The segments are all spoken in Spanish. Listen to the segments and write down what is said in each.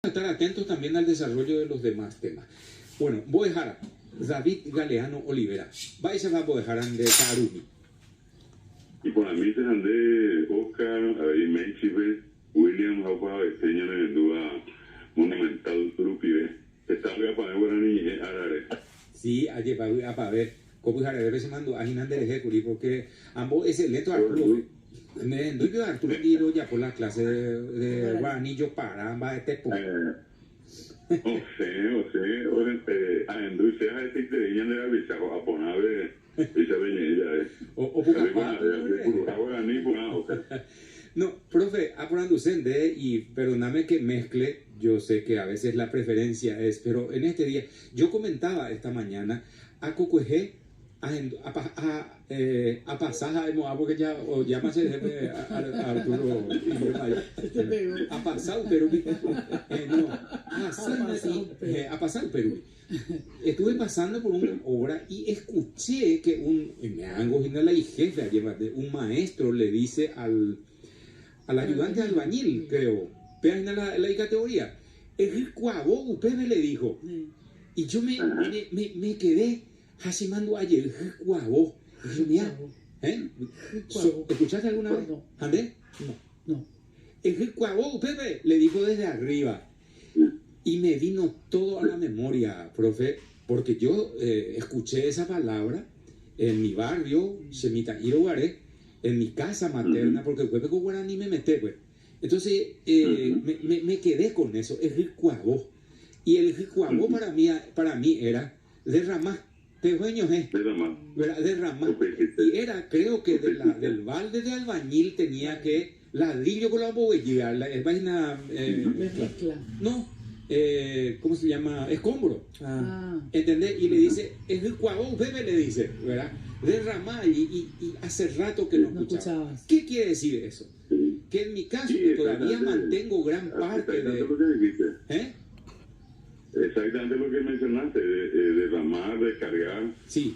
Estar atentos también al desarrollo de los demás temas. Bueno, voy a dejar David Galeano Olivera. Vais a dejar de Karumi. Y por mí se andé Oscar, ahí Menchive, William Haupa, Peña de Duda Monumental Trupive. Está voy a poner buena niña, Arare. Sí, ayer para ver cómo es Arare, se mandó a Hinande de Jecuri, porque ambos es el leto Arturo. Me endoy Arturo Guido ya por la clase de Guaranillo para ambas este punto. Andrew sea ese que de la visa a poner esa venida. No, profe, apurandusende y perdóname que mezcle, yo sé que a veces la preferencia es, pero en este día, yo comentaba esta mañana a Cocuejé, a pasaja de Moab, porque ya, o llámase el jefe a Arturo, a pasar Perú, no, a pasar Perú. Estuve pasando por una obra y escuché que un maestro le dice al ayudante de albañil, creo, pero en la categoría, el cuabo, usted le dijo, y yo me quedé haciendo ayer el cuabo, ¿escuchaste alguna vez? ¿Andrés? No. El cuabo, Pepe, le dijo desde arriba, y me vino todo a la memoria, profe, porque yo escuché esa palabra en mi barrio, Semita Iroguaré, en mi casa materna, porque el Pepe con Guaraní me metí, pues. Entonces, me quedé con eso, el ricuabó. Y el ricuabó para mí era derramar, pequeños, derramar. Y era, creo que del balde de albañil tenía que ladrillo con la bobellera, es vaina, no, ¿cómo se llama? Escombro. ¿Entendés? Y le dice, el ricuabó, Pepe le dice, ¿verdad? Derramar y hace rato que no escuchaba. ¿Qué quiere decir eso? Que en mi caso, que todavía mantengo gran parte de... Exactamente lo que mencionaste, derramar, descargar. Sí.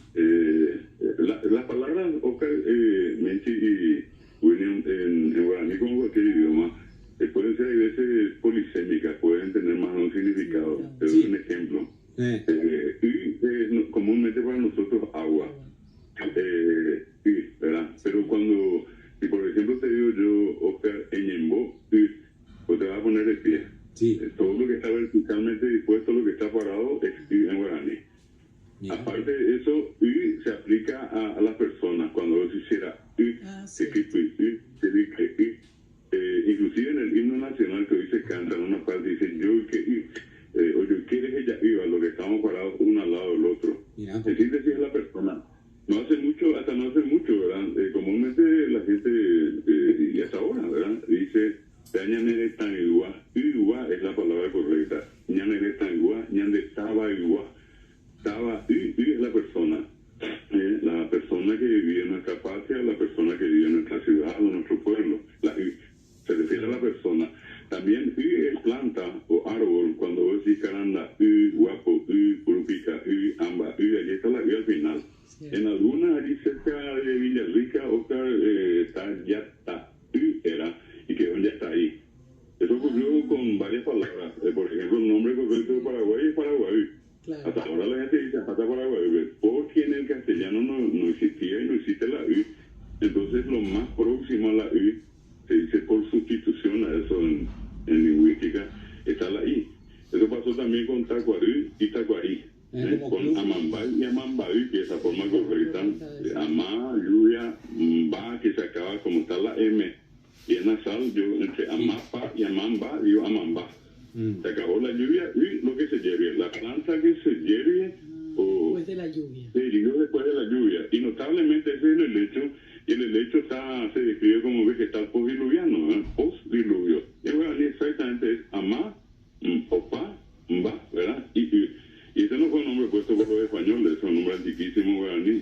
Las palabras, Oscar, Menchi y William, en guaraní como cualquier idioma, pueden ser a veces polisémicas, pueden tener más de un significado. Te doy un ejemplo. Y comúnmente para nosotros agua. Sí, ¿verdad? Pero cuando, si por ejemplo te digo yo, Oscar, Eñembo, pues te vas a poner de pie. Sí. Todo lo que está verticalmente dispuesto, lo que está parado, es en guaraní. Aparte de eso, se aplica a las personas. Cuando se hiciera inclusive en el himno nacional que hoy se canta en una parte, dice yo quieres ella iba, lo que estamos parados uno al lado del otro. Es decir, la persona. No hace mucho, ¿verdad? Comúnmente la gente, y hasta ahora, ¿verdad? Dice, ñanere tan igual. Igual es la palabra correcta. Ñanere tan igual, ñande estaba igual. Estaba, es la persona. La persona que vive en nuestra patria, la persona que vive en nuestra ciudad o nuestro pueblo. Se refiere a la persona. También es planta o árbol. Cuando vos decís caranda, guapo, purupica, amba, allí está la al final. En algunas, allí cerca de Villarrica, Oscar, está Yata, era, y quedó en Yata ahí. Eso ocurrió con varias palabras. Por ejemplo, el nombre correcto de Paraguay es Paraguay. Claro. Hasta ahora la gente dice hasta Paraguay, porque en el castellano no existía y no existe la U. Entonces, lo más próximo a la U, se dice por sustitución a eso en lingüística, está la I. Eso pasó también con Tacuarí y Tacuarí. Con Amambay y Amambay, que es la forma correcta, Amá, lluvia, va, que se acaba como está la M, y en nasal, yo entre Amapa y Amamba, digo Amamba. Se acabó la lluvia y lo que se hierve, la planta que se hierve, después de la lluvia. Se hirió después de la lluvia, y notablemente ese es el helecho, y el helecho se describe como vegetal postdiluviano, postdiluvio. Y bueno, exactamente es Amá, Opa, Mba, ¿verdad? Y ese no fue un nombre puesto por los españoles, es un nombre antiquísimo guaraní.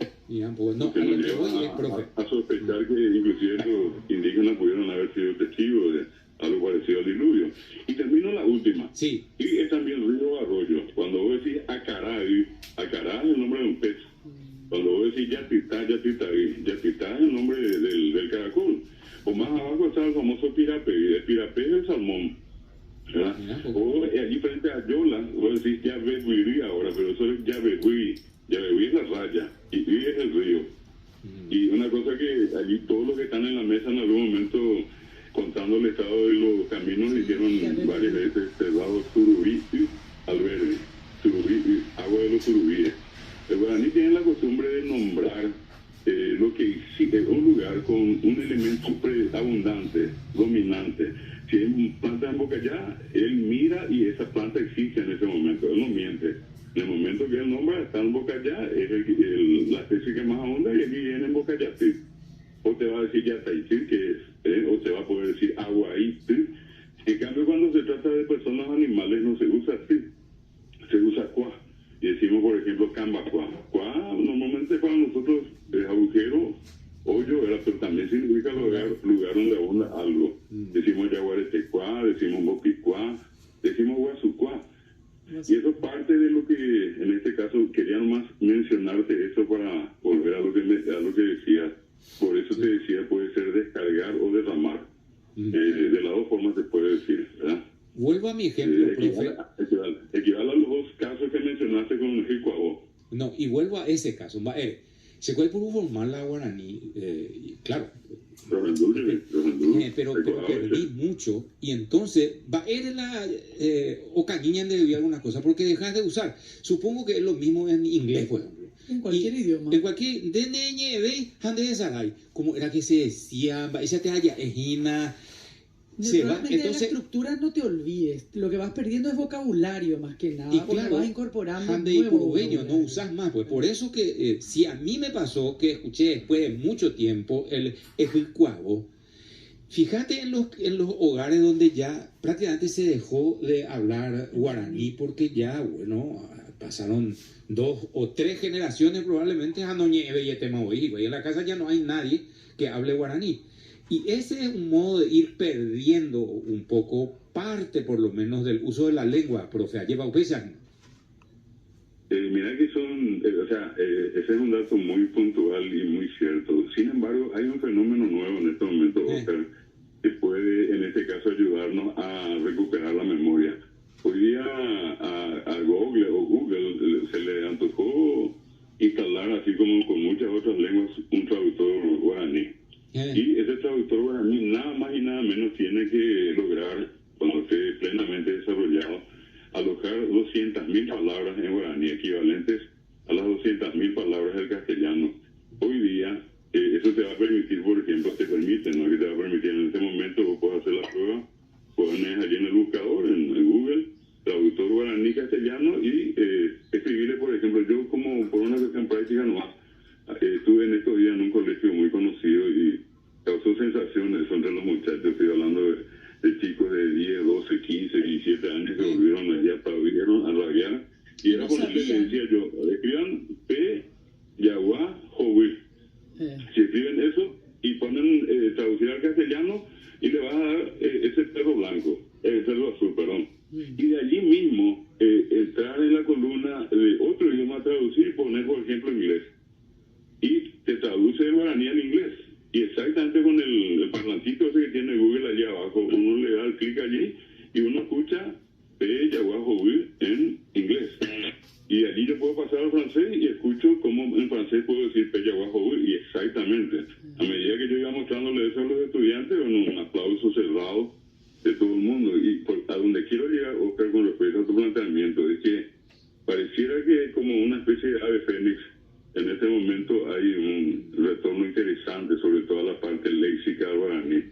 Pues no, que nos lleva a sospechar que inclusive los indígenas pudieron haber sido testigos de algo parecido al diluvio. Y termino la última. Sí. Y es también río o arroyo. Cuando vos decís acará es el nombre de un pez. Cuando vos decís yatitá es el nombre del caracol. O más abajo está el famoso pirapé, y el pirapé es el salmón. ¿Verdad? O vos decís Yabehuirí ahora, pero eso es Yabehuí. Yabehuí es la raya y Huí es el río. Y una cosa que allí todos los que están en la mesa en algún momento contando el estado de los caminos dijeron varias veces cerrado Surubí al verde, Surubí, agua de los surubíes. El guaraní tiene la costumbre de nombrar lo que existe, un lugar con un elemento abundante, dominante. Si hay planta en Bocayá, él mira y esa planta existe en ese momento, él no miente. En el momento que él nombra, está en Bocayá, es la especie que más abunda y aquí viene en Bocayá. ¿Sí? O te va a decir Yataití, que es, o te va a poder decir Aguaí. ¿Sí? En cambio, cuando se trata de personas animales, no se usa así, se usa cuá. Y decimos, por ejemplo, Cambacuá. Cuá, normalmente para nosotros es agujero, hoyo, pero también significa lugar donde abunda algo. Decimos Yaguaretecuá, decimos Bopicuá, decimos Guazucuá. Y eso es parte de lo que, en este caso, quería nomás mencionarte eso para volver a lo que decías. Por eso te decía, puede ser descargar o derramar. De las dos formas se puede decir, ¿verdad? Vuelvo a mi ejemplo, profe. Equivale a los dos casos que mencionaste con el Jicuabo. No, y vuelvo a ese caso. Se puede formar la guaraní, claro. Pero perdí mucho. Y entonces, va a ir la ocañiña de alguna cosa, porque dejas de usar. Supongo que es lo mismo en inglés, por ejemplo. En cualquier idioma. En cualquier. De neñe, de jande de saray. Como era que se decía, esa te haya ejina. Se va, entonces, de la estructura no te olvides, lo que vas perdiendo es vocabulario más que nada, y claro, vas incorporando no usas más, pues por eso que si a mí me pasó que escuché después de mucho tiempo el ejuicuavo, fíjate en los hogares donde ya prácticamente se dejó de hablar guaraní porque ya, bueno, pasaron 2 o 3 generaciones probablemente a Noñeve y Etemaoí, y en la casa ya no hay nadie que hable guaraní. Y ese es un modo de ir perdiendo un poco parte, por lo menos, del uso de la lengua, profe. Lleva usted. Mira que ese es un dato muy puntual y muy cierto. Sin embargo, hay un fenómeno nuevo en este momento, Oscar, que puede, en este caso, ayudarnos a recuperar la memoria. Hoy día a Google se le antojó instalar, así como con muchas otras lenguas, un traductor guaraní. Y ese traductor guaraní nada más y nada menos tiene que lograr, cuando esté plenamente desarrollado, alojar 200.000 palabras en guaraní, equivalentes a las 200.000 palabras del castellano. Hoy día, eso te va a permitir, por ejemplo, que te va a permitir en este momento, vos puedes hacer la prueba, pones allí en el buscador, en Google, traductor guaraní castellano y escribirle, por ejemplo, yo como por una cuestión práctica nomás, estuve en estos días en un colegio muy conocido y causó sensaciones entre los muchachos. Estoy hablando de chicos de 10, 12, 15, 17 años que volvieron allá, aplaudieron a rabiar. Y era por eso que decía yo, escriban P, Yaguá, Joví. Si escriben eso y ponen traducir al castellano y le vas a dar ese perro blanco, perro azul, perdón. Y de allí mismo entrar en la columna de otro idioma a traducir y poner, por ejemplo, inglés. Y te traduce el guaraní al inglés. Y exactamente con el parlantito ese que tiene Google allí abajo, uno le da el clic allí y uno escucha P, Yaguá, Joví en inglés. Y allí yo puedo pasar al francés y escucho cómo en francés puedo decir P, Yaguá, Joví, y exactamente. A medida que yo iba mostrándole eso a los estudiantes, bueno, un aplauso cerrado de todo el mundo. Y a donde quiero llegar, Oscar, con respecto a tu planteamiento, es que pareciera que es como una especie de ave fénix. En este momento hay un retorno interesante sobre toda la parte léxica del guaraní.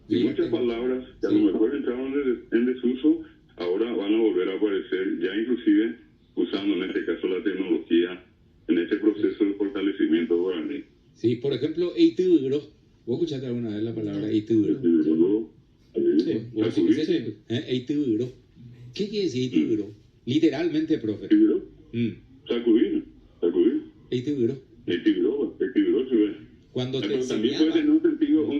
Y muchas palabras que a lo mejor entraron en desuso, ahora van a volver a aparecer, ya inclusive usando en este caso la tecnología en este proceso de fortalecimiento del guaraní. Sí, por ejemplo, eitubro. ¿Vos escuchaste alguna vez la palabra eitubro? Eitubro. ¿Qué quiere decir eitubro? Literalmente, profe. Sacudir. Eitubro. Cuando te pero también puede tener un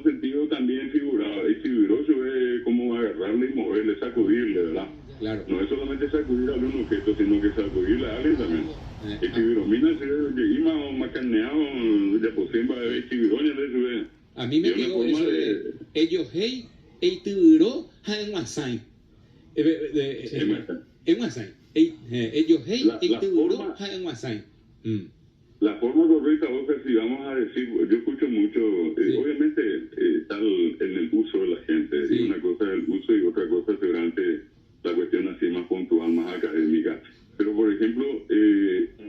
sentido también figurado. Eitubroso es como agarrarle y moverle, sacudirle, ¿verdad? Claro. No es solamente sacudir a un objeto, sino que sacudirle a alguien también. Eitubiromina se lleva macaneado, ya posemba de eitibiroña de su. A mí me quedó eso de ellos hey, eitubro, haen masai. En WhatsApp. Ellos, la forma correcta, Oscar, si vamos a decir, yo escucho mucho, sí. Obviamente está en el uso de la gente, sí. Y una cosa es el uso y otra cosa seguramente la cuestión así más puntual, más académica. Pero, por ejemplo,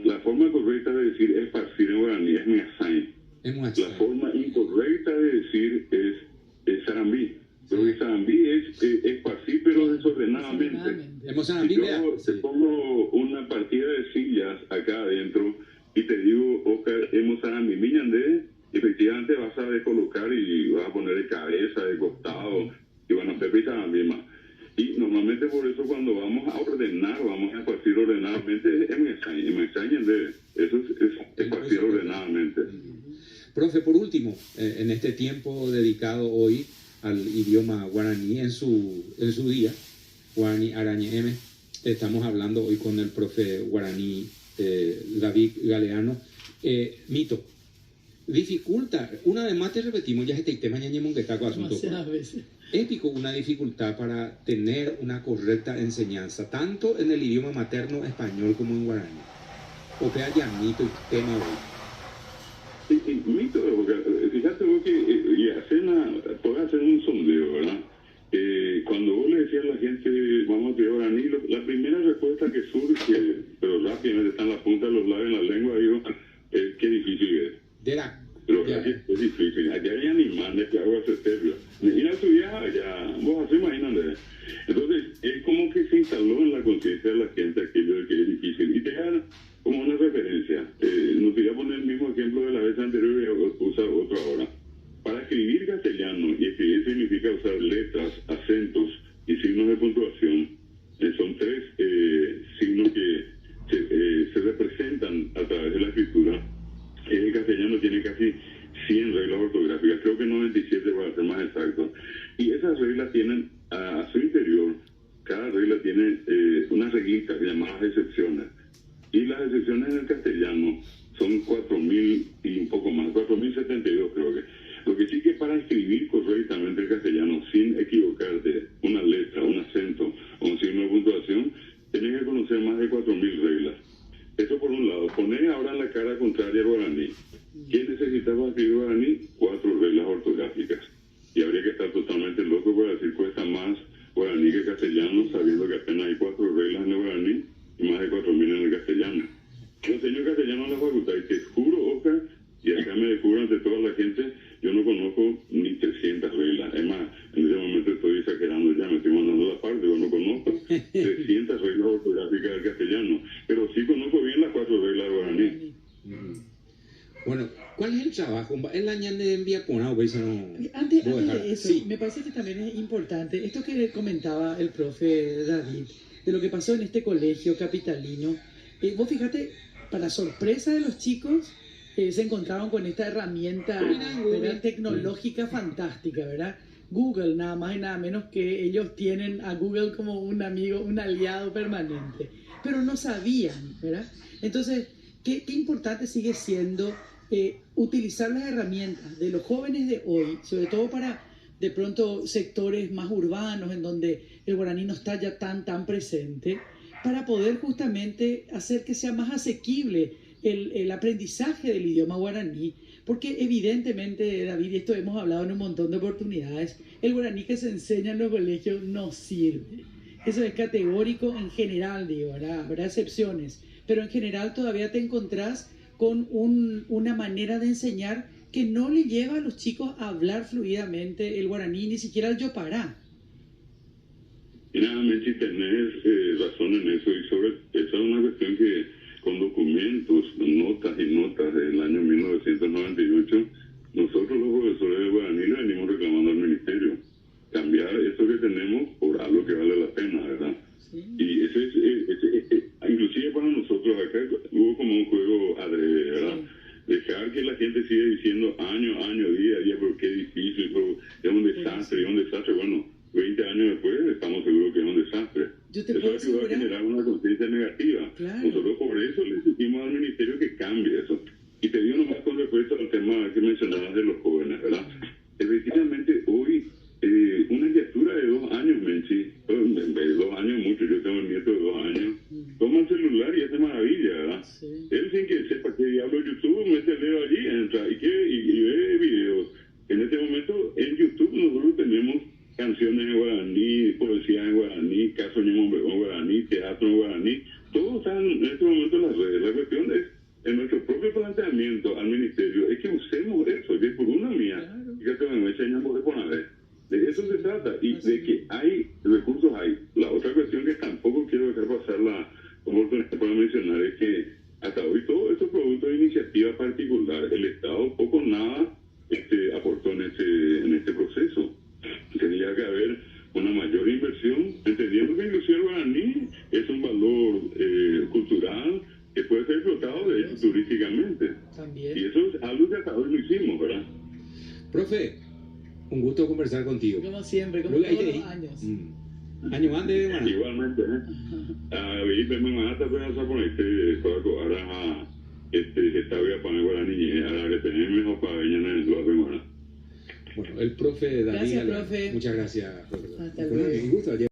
la forma correcta de decir esparcir en guaraní es miasai. La forma incorrecta de decir es sarambí. Pero que sarambí es esparcir, pero desordenadamente. Si yo te pongo una partida de sillas acá adentro y te digo, Oscar, hemos sarambí miñandé, efectivamente vas a descolocar y vas a poner de cabeza, de costado, y bueno, Pepe y sarambí más. Y normalmente por eso cuando vamos a ordenar, vamos a esparcir ordenadamente, eso es esparcir ordenadamente. Profe, por último, en este tiempo dedicado hoy al idioma guaraní en su día, Guaraní Araña M, estamos hablando hoy con el profe guaraní David Galeano. Mito, dificulta, una vez más te repetimos, ya este tema ñañemón que está con asunto. Épico, una dificultad para tener una correcta enseñanza, tanto en el idioma materno español como en guaraní. O que haya mito y tema hoy. Mito, fíjate vos que podés hacer un sondeo, ¿verdad? Cuando vos le decías a la gente, vamos a estudiar guaraní, la primera respuesta que surge, pero rápidamente está en la punta de los labios, en la lengua, digo, qué difícil es. Pero es difícil. Allá hay animales que hago ese terrio. Mira tu vieja, ya, vos así imagínate. Entonces, es como que se instaló en la conciencia de la gente aquello de que es difícil. Y te da como una referencia. No te voy a poner el mismo ejemplo de la vez anterior y usar otro ahora. Para escribir castellano, y escribir significa usar letras, acentos y signos de puntuación, son tres signos que se representan a través de la escritura. El castellano tiene casi 100 reglas ortográficas, creo que 97 para ser más exacto. Y esas reglas tienen a su interior, cada regla tiene unas reglitas llamadas excepciones. Y las excepciones en el castellano son 4.000 y un poco más, 4.072 creo que. Lo que sí que para escribir correctamente el castellano sin equivocarte una letra, un acento o un signo de puntuación, tenés que conocer más de 4.000 reglas. Eso por un lado. Poner ahora la cara contraria al guaraní. ¿Qué necesitas para escribir guaraní? 4 reglas ortográficas. Y habría que estar totalmente loco para decir cuesta más guaraní que castellano, sabiendo que apenas hay 4 reglas en el guaraní y más de 4.000 en el castellano. Yo enseño castellano en la facultad y te juro, Oscar, y acá me descubro ante toda la gente, yo no conozco ni 300 reglas. Es más, en ese momento estoy exagerando ya, me estoy mandando la parte, yo no conozco 300 reglas ortográficas del castellano, pero sí conozco bien las 4 reglas del guaraní. Bueno, ¿cuál es el trabajo? ¿Es la ñan de Enviapona o Antes de eso, sí. Me parece que también es importante esto que comentaba el profe David, de lo que pasó en este colegio capitalino. Vos fíjate, para sorpresa de los chicos, se encontraron con esta herramienta tecnológica fantástica, ¿verdad? Google, nada más y nada menos que ellos tienen a Google como un amigo, un aliado permanente, pero no sabían, ¿verdad? Entonces, qué importante sigue siendo utilizar las herramientas de los jóvenes de hoy, sobre todo para de pronto sectores más urbanos en donde el guaraní no está ya tan presente, para poder justamente hacer que sea más asequible el aprendizaje del idioma guaraní, porque evidentemente, David, y esto hemos hablado en un montón de oportunidades, el guaraní que se enseña en los colegios no sirve. Eso es categórico en general, digo, habrá excepciones, pero en general todavía te encontrás con una manera de enseñar que no le lleva a los chicos a hablar fluidamente el guaraní, ni siquiera el yopará. Y nada, Menchi, tenés razón en eso, y sobre esa es una cuestión que con documentos, notas y notas del año 1998, nosotros los profesores de guaraní le venimos reclamando al ministerio cambiar esto que tenemos por algo que vale la pena, ¿verdad? Sí. Y ese inclusive para nosotros acá hubo como un juego adrede, ¿verdad? Sí. Dejar que la gente siga diciendo año, día, pero qué difícil, pero es un desastre, bueno, 20 años después estamos seguros que es un desastre. Eso ayudó a generar una conciencia negativa. Claro. Nosotros por eso le exigimos al ministerio que cambie eso. Y te digo nomás con respecto al tema que mencionabas de los jóvenes, ¿verdad? Efectivamente, hoy, una criatura de 2 años, Menchi, 2 años mucho, yo tengo un nieto de 2 años, Sí. Él sin que sepa que diablo YouTube, mete el dedo allí, entra y ve videos. En este momento en YouTube nosotros tenemos canciones en guaraní, poesía en guaraní, caso en guaraní, teatro en guaraní. Todo está en este momento en las redes. La cuestión es, en nuestro propio planteamiento al ministerio, es que usemos eso, que por una mía, claro. Fíjate, me enseñamos de poner. De eso se trata, y de que hay recursos, hay. La otra cuestión que tampoco quiero dejar pasar la oportunidad para mencionar es que hasta hoy todo esto es producto de iniciativa particular. El Estado poco o nada aportó en este proceso. Tendría que haber una mayor inversión, entendiendo que inclusive el guaraní es un valor cultural que puede ser explotado de hecho turísticamente. También. Y eso es algo que hasta hoy lo hicimos, ¿verdad? Profe, un gusto conversar contigo. Como siempre, como todos los años. Año antes, bueno. Igualmente, ahí me hasta pensar por ahora está voy a poner guaraní, ahora le tenemos mejor para venir en el lugar. Bueno, el profe David. Gracias, profe. Muchas gracias, profe. Hasta luego. Un gusto.